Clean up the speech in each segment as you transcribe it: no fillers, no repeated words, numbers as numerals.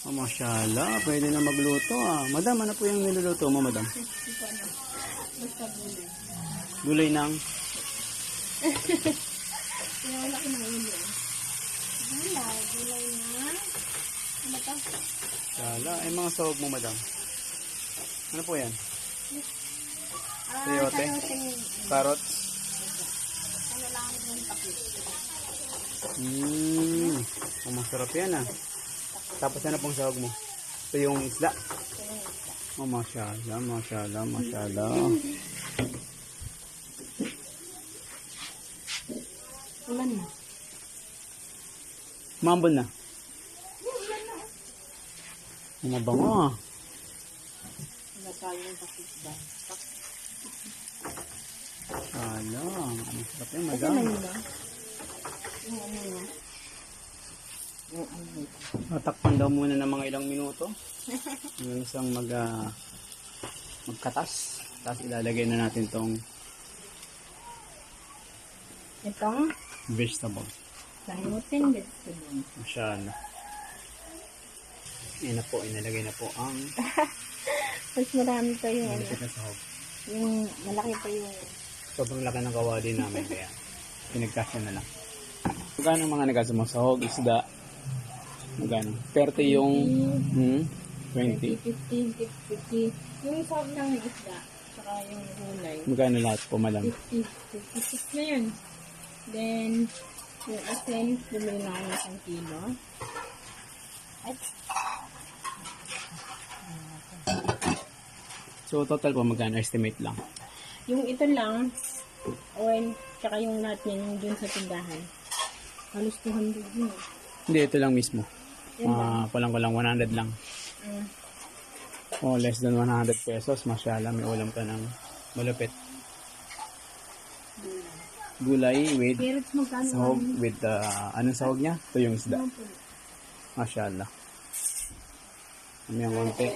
Oh, mashallah. Pwede na magluto ah. Madam, ano po yung niluluto mo, madam? Basta gulay. Gulay ng... Pinawala ko ng ulo. Wala, gulay na. Ano to? Mashallah. Ay, mga sahog mo, madam. Ano po yan? Sayote? Carrots? Ano lang yung takip. Oh, masarap yan ah. Tapos ano pong sahog mo? Ito yung isda. Oh, mashallah, mashallah, mashallah. Ulan na. Mambon na. Mabango ah. Nagkalo ng takip ba? Mashallah. Masarap yan, Ito madam. na yun ba? Yung ano niya. Yung ano nito. Tatakpan daw muna ng mga ilang minuto. Yung isang magkatas. Tapos ilalagay na natin tong Itong vegetable. sayoting vegetable. Mashallah. Ayan na po, inalagay na po ang Mas marami pa yung ano. malapit na sahog. Yung malaki pa yung Sobrang laki ng kawali namin kaya pinagkasya na lang. Magkano ang mga nagkasamasahog, isda? Magkano? 30 yung 20. 50. Yung sahog ng isda, saka yung gulay. Magkano lahat po, madam? 50. 56 na yun. Then, yung asin, bumili na ako ng 1 kilo. At, So total po magkano? Estimate lang. yung ito lang, oil, tsaka yung lahat yan, yung dun sa tindahan. Halos 200 yun. Hindi, ito lang mismo. Yan lang. Kulang 100 lang. Oh, less than 100 pesos. Mashallah, may ulam ka ng malupit. Gulay with Carrots magkano? sahog with anong sahog niya? Ito yung isda. Mashallah. Umayang konti.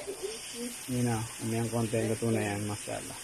Yun na. Umayang konti. Luto na yan. Mashallah.